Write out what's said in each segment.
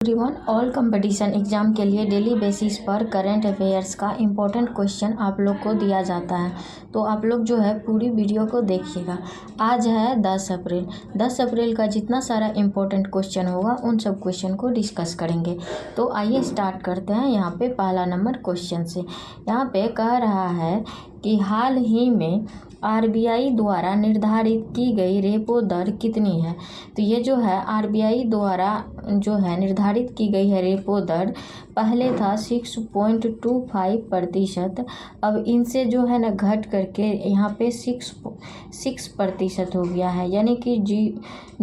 Everyone, all competition exam के लिए daily basis पर करंट अफेयर्स का इम्पोर्टेंट क्वेश्चन आप लोग को दिया जाता है। तो आप लोग जो है पूरी वीडियो को देखिएगा। आज है 10 अप्रैल। 10 अप्रैल का जितना सारा इम्पोर्टेंट क्वेश्चन होगा उन सब क्वेश्चन को डिस्कस करेंगे। तो आइए स्टार्ट करते हैं। यहाँ पे पहला नंबर क्वेश्चन से यहाँ पे कह रहा है कि हाल ही में आरबीआई द्वारा निर्धारित की गई रेपो दर कितनी है। तो ये जो है आरबीआई द्वारा जो है निर्धारित की गई है रेपो दर, पहले था 6.25%। अब इनसे जो है ना घट करके यहाँ पे 6% हो गया है, यानी कि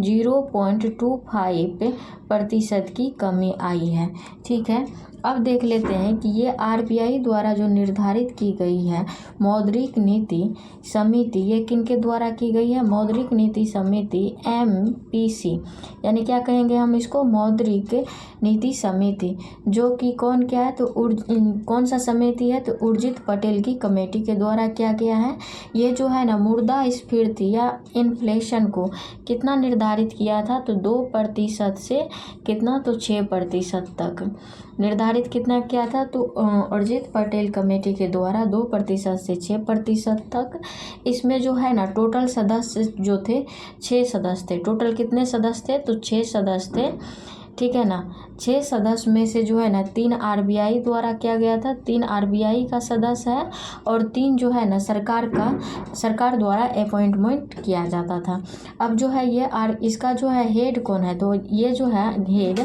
0.25% की कमी आई है। ठीक है, अब देख लेते हैं कि ये आरबीआई द्वारा जो निर्धारित की गई है मौद्रिक नीति समिति, ये किनके द्वारा की गई है? मौद्रिक नीति समिति MPC, यानी क्या कहेंगे हम इसको? मौद्रिक नीति समिति, जो कि कौन क्या है? तो कौन सा समिति है? तो उर्जित पटेल की कमेटी के द्वारा किया गया है। ये जो है ना मुद्रास्फीति या इन्फ्लेशन को कितना निर्धारित किया था? तो 2% से कितना? तो 6% तक निर्धारित कितना किया था? तो उर्जित पटेल कमेटी के द्वारा 2% से 6% तक। इसमें जो है ना टोटल सदस्य जो थे 6 सदस्य थे। टोटल कितने सदस्य थे? तो 6 सदस्य थे। ठीक है ना, 6 सदस्य में से जो है ना 3 आरबीआई द्वारा किया गया था, 3 आरबीआई का सदस्य है और 3 जो है ना सरकार द्वारा अपॉइंटमेंट किया जाता था। अब जो है ये इसका जो है हेड कौन है? तो ये जो है हेड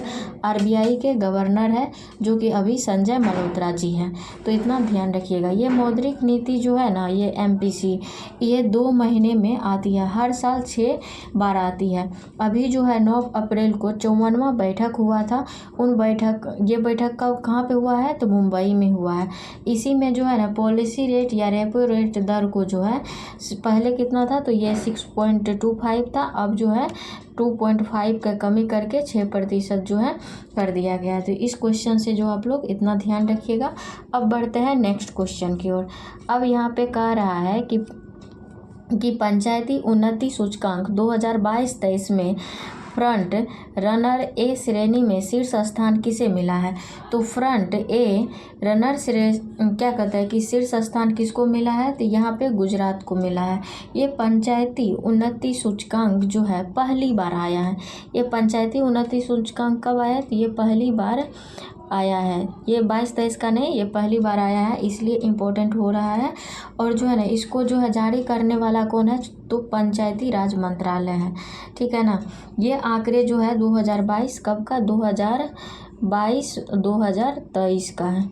आरबीआई के गवर्नर है, जो कि अभी संजय मल्होत्रा जी हैं। तो इतना ध्यान रखिएगा। ये मौद्रिक नीति जो है ना, ये MPC, ये 2 महीने में आती है, हर साल 6 बार आती है। अभी जो है 9 अप्रैल को 54वां बैठक हुआ था। ये बैठक कहाँ पे हुआ है? तो मुंबई में हुआ है। इसी में जो है ना पॉलिसी रेट या रेपो रेट दर को जो है पहले कितना था? तो ये 6.25 था। अब जो है 2.5 का कमी करके 6% जो है कर दिया गया है। तो इस क्वेश्चन से जो आप लोग इतना ध्यान रखिएगा। अब बढ़ते हैं नेक्स्ट क्वेश्चन की ओर। अब यहाँ पे कह रहा है कि पंचायती उन्नति सूचकांक 2022-23 में फ्रंट रनर ए श्रेणी में शीर्ष स्थान किसे मिला है? तो फ्रंट ए रनर क्या कहता है कि शीर्ष स्थान किसको मिला है? तो यहाँ पे गुजरात को मिला है। ये पंचायती उन्नति सूचकांक जो है पहली बार आया है। ये पंचायती उन्नति सूचकांक कब आया? तो ये पहली बार आया है। ये 22-23 का नहीं, ये पहली बार आया है, इसलिए इम्पोर्टेंट हो रहा है। और जो है ना इसको जो है जारी करने वाला कौन है? तो पंचायती राज मंत्रालय है। ठीक है ना। ये आंकड़े जो है 2022 कब का? 2022-2023 का है।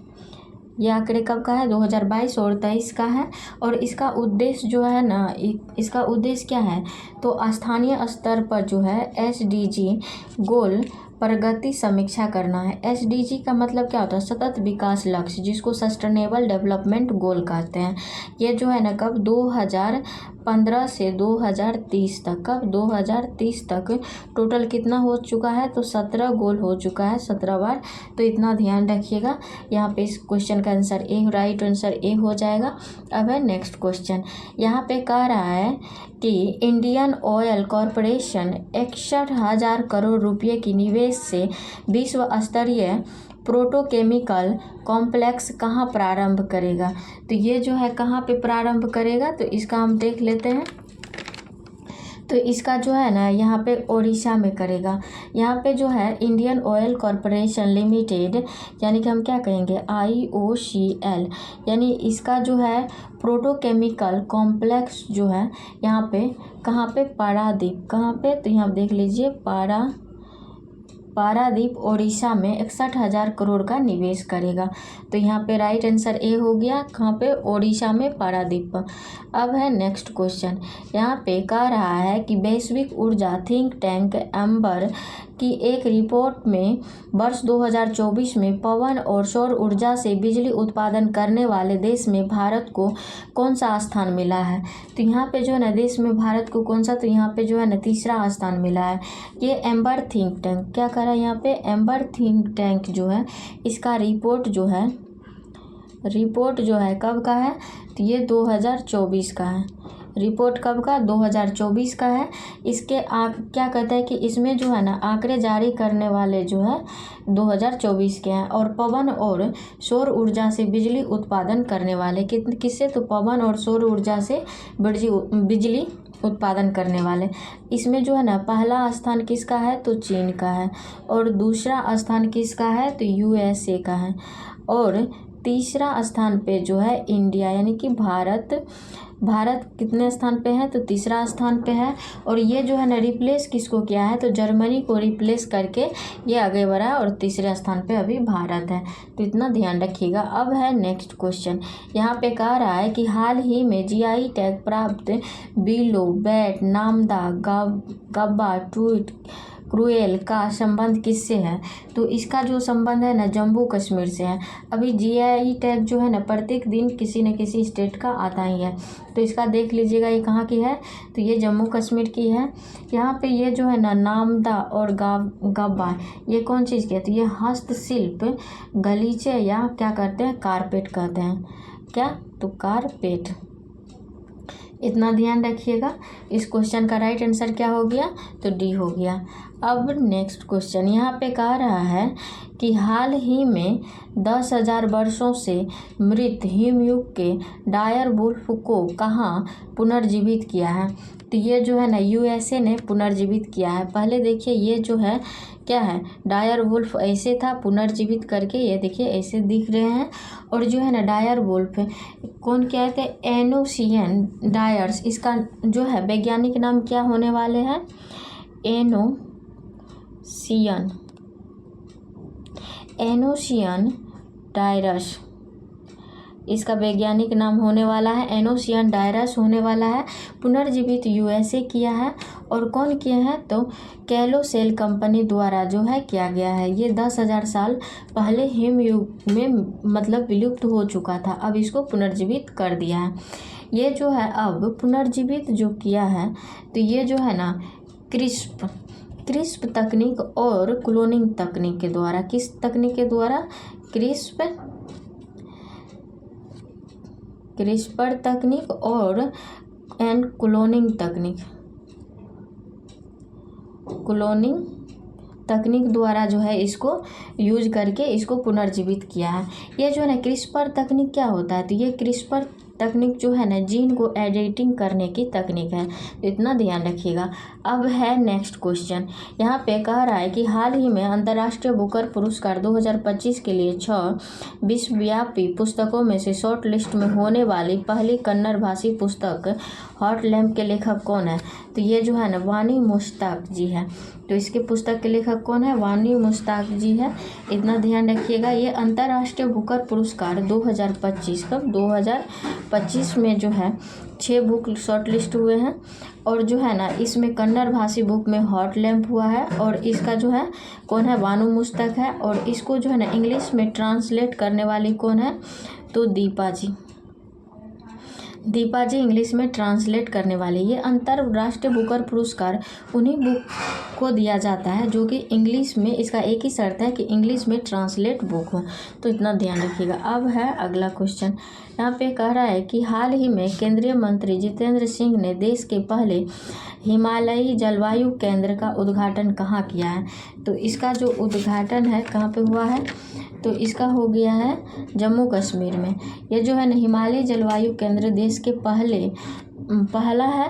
ये आंकड़े कब का है? 2022 और 23 का है। और इसका उद्देश्य जो है ना, इसका उद्देश्य क्या है? तो स्थानीय स्तर पर जो है SDG गोल प्रगति समीक्षा करना है। SDG का मतलब क्या होता है? सतत विकास लक्ष्य, जिसको सस्टेनेबल डेवलपमेंट गोल कहते हैं। ये जो है ना कब? 2015 से 2030 तक। कब? 2030 तक टोटल कितना हो चुका है? तो 17 गोल हो चुका है, 17 बार। तो इतना ध्यान रखिएगा। यहाँ पे इस क्वेश्चन का answer A, right answer A हो जाएगा। अब है नेक्स्ट क्वेश्चन। यहाँ पे कह रहा है कि इंडियन ऑयल कॉरपोरेशन 61,000 करोड़ रुपये की निवेश से विश्व स्तरीय पेट्रोकेमिकल कॉम्प्लेक्स कहाँ प्रारंभ करेगा? तो ये जो है कहाँ पे प्रारंभ करेगा? तो इसका हम देख लेते हैं। तो इसका जो है ना यहाँ पे ओडिशा में करेगा। यहाँ पे जो है इंडियन ऑयल कॉरपोरेशन लिमिटेड, यानी कि हम क्या कहेंगे? IOCL, यानी इसका जो है पेट्रोकेमिकल कॉम्प्लेक्स जो है यहाँ पे कहाँ पे? पारादीप। कहाँ पे? तो यहाँ देख लीजिए, पारादीप ओडिशा में 61,000 करोड़ का निवेश करेगा। तो यहाँ पे राइट आंसर ए हो गया। कहाँ पे? ओडिशा में, पारादीप। अब है नेक्स्ट क्वेश्चन। यहाँ पे कह रहा है कि वैश्विक ऊर्जा थिंक टैंक एम्बर की एक रिपोर्ट में वर्ष 2024 में पवन और सौर ऊर्जा से बिजली उत्पादन करने वाले देश में भारत को कौन सा स्थान मिला है? तो यहाँ पे जो है ना देश में भारत को कौन सा? तो यहाँ पे जो है ना तीसरा स्थान मिला है। ये एम्बर थिंक टैंक क्या कर रहा है? यहाँ पे एम्बर थिंक टैंक जो है इसका रिपोर्ट जो है कब का है? तो ये 2024 का है। रिपोर्ट कब का 2024 का है। इसके क्या कहते हैं कि इसमें जो है ना आंकड़े जारी करने वाले जो है 2024 के हैं। और पवन और सौर ऊर्जा से बिजली उत्पादन करने वाले किससे, तो पवन और सौर ऊर्जा से बिजली उत्पादन करने वाले। इसमें जो है ना पहला स्थान किसका है, तो चीन का है। और दूसरा स्थान किसका है, तो USA का है। और तीसरा स्थान पे जो है इंडिया यानी कि भारत कितने स्थान पे है, तो तीसरा स्थान पे है। और ये जो है ना रिप्लेस किसको किया है, तो जर्मनी को रिप्लेस करके ये आगे बढ़ा है और तीसरे स्थान पे अभी भारत है। तो इतना ध्यान रखिएगा। अब है नेक्स्ट क्वेश्चन। यहाँ पे कह रहा है कि हाल ही में GI टैग प्राप्त बिलो, बैट, नामदा, गब्बा, ट्वीट, क्रुएल का संबंध किससे है, तो इसका जो संबंध है ना जम्मू कश्मीर से है। अभी GI टैग जो है ना प्रत्येक दिन किसी न किसी स्टेट का आता ही है। तो इसका देख लीजिएगा ये कहाँ की है, तो ये जम्मू कश्मीर की है। यहाँ पे ये जो है ना नामदा और गब्बा ये कौन चीज़ की है, तो ये हस्तशिल्प गलीचे या क्या करते हैं, कारपेट कहते हैं। क्या, तो कारपेट। इतना ध्यान रखिएगा। इस क्वेश्चन का राइट आंसर क्या हो गया, तो D हो गया। अब नेक्स्ट क्वेश्चन यहाँ पे कह रहा है कि हाल ही में 10,000 वर्षों से मृत हिमयुग के डायर वुल्फ को कहाँ पुनर्जीवित किया है, तो ये जो है ना USA ने पुनर्जीवित किया है। पहले देखिए ये जो है क्या है, डायर वुल्फ ऐसे था, पुनर्जीवित करके ये देखिए ऐसे दिख रहे हैं। और जो है ना डायर वुल्फ कौन क्या थे, एनोसियन डायर्स, इसका जो है वैज्ञानिक नाम क्या होने वाले हैं, एनोसियन डायरस, इसका वैज्ञानिक नाम होने वाला है एनोसियन डायरस होने वाला है। पुनर्जीवित USA किया है। और कौन किया है, तो कैलोसेल कंपनी द्वारा जो है किया गया है। ये 10,000 साल पहले हिमयुग में मतलब विलुप्त हो चुका था, अब इसको पुनर्जीवित कर दिया है। ये जो है अब पुनर्जीवित जो किया है, तो ये जो है ना क्रिस्प तकनीक और क्लोनिंग तकनीक के द्वारा, किस तकनीक के द्वारा, क्रिस्पर तकनीक और क्लोनिंग तकनीक द्वारा जो है इसको यूज करके इसको पुनर्जीवित किया है। ये जो है ना क्रिस्पर तकनीक क्या होता है, तो ये क्रिस्पर तकनीक जो है ना जीन को एडिटिंग करने की तकनीक है। तो इतना ध्यान रखिएगा। अब है नेक्स्ट क्वेश्चन। यहाँ पे कह रहा है कि हाल ही में अंतर्राष्ट्रीय बुकर पुरस्कार 2025 के लिए 6 विश्वव्यापी पुस्तकों में से शॉर्ट लिस्ट में होने वाली पहली कन्नड़ भाषी पुस्तक हॉट लैम्प के लेखक कौन है, तो ये जो है ना वानी मुश्ताक जी है। तो इसके पुस्तक के लेखक कौन है, वानी मुश्ताक जी है। इतना ध्यान रखिएगा। ये अंतर्राष्ट्रीय बुकर पुरस्कार 2025 कब 2025 में जो है 6 बुक शॉर्ट लिस्ट हुए हैं। और जो है ना इसमें कन्नड़ भाषी बुक में हॉट लैम्प हुआ है। और इसका जो है कौन है, वानू मुश्ताक है। और इसको जो है ना इंग्लिश में ट्रांसलेट करने वाली कौन है, तो दीपा जी इंग्लिश में ट्रांसलेट करने वाली। ये अंतर्राष्ट्रीय बुकर पुरस्कार उन्हीं बुक को दिया जाता है जो कि इंग्लिश में, इसका एक ही शर्त है कि इंग्लिश में ट्रांसलेट बुक हो। तो इतना ध्यान रखिएगा। अब है अगला क्वेश्चन। यहाँ पे कह रहा है कि हाल ही में केंद्रीय मंत्री जितेंद्र सिंह ने देश के पहले हिमालयी जलवायु केंद्र का उद्घाटन कहाँ किया है, तो इसका जो उद्घाटन है कहाँ पे हुआ है, तो इसका हो गया है जम्मू कश्मीर में। ये जो है ना हिमालयी जलवायु केंद्र देश के पहला है।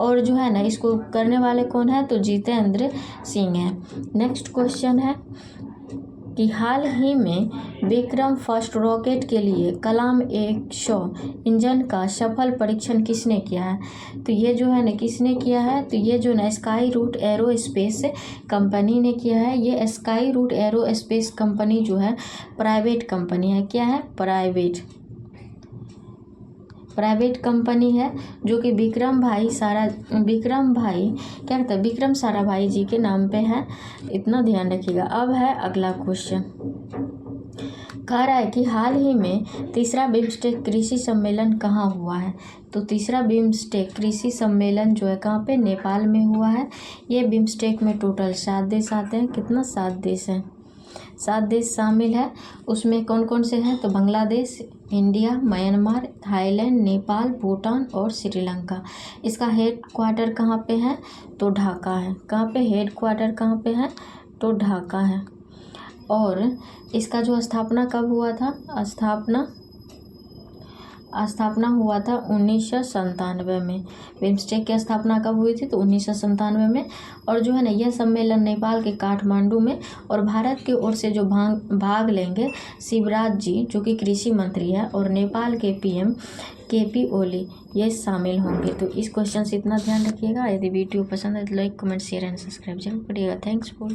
और जो है ना इसको करने वाले कौन है, तो जितेंद्र सिंह है। नेक्स्ट क्वेश्चन है कि हाल ही में विक्रम फर्स्ट रॉकेट के लिए कलाम 100 इंजन का सफल परीक्षण किसने किया है, तो ये जो है ना किसने किया है, तो ये जो ना स्काई रूट एरोस्पेस कंपनी ने किया है। ये स्काई रूट एरोस्पेस कंपनी जो है प्राइवेट कंपनी है। क्या है, प्राइवेट कंपनी है जो कि विक्रम साराभाई जी के नाम पे है। इतना ध्यान रखिएगा। अब है अगला क्वेश्चन। कह रहा है कि हाल ही में तीसरा बिम्स्टेक कृषि सम्मेलन कहाँ हुआ है, तो तीसरा बिम्स्टेक कृषि सम्मेलन जो है कहाँ पे, नेपाल में हुआ है। ये बिम्स्टेक में टोटल 7 देश आते हैं। कितना, 7 देश हैं। 7 देश शामिल है। उसमें कौन कौन से हैं? तो Bangladesh, India, Myanmar, Thailand, Nepal, Bhutan और श्रीलंका। इसका हेड क्वार्टर कहाँ पे है? तो ढाका है। कहाँ पे हेड क्वार्टर कहाँ पे है? तो ढाका है। और इसका जो स्थापना कब हुआ था? स्थापना हुआ था 1997 में। बिम्स्टेक की स्थापना कब हुई थी? तो 1997 में। और जो है ना, यह सम्मेलन नेपाल के काठमांडू में, और भारत की ओर से जो भाग लेंगे शिवराज जी जो कि कृषि मंत्री है, और नेपाल के पीएम केपी ओली, ये शामिल होंगे। तो इस क्वेश्चन से इतना ध्यान रखिएगा। यदि वीडियो पसंद है तो like, comment, share and subscribe जरूर करिएगा। Thanks for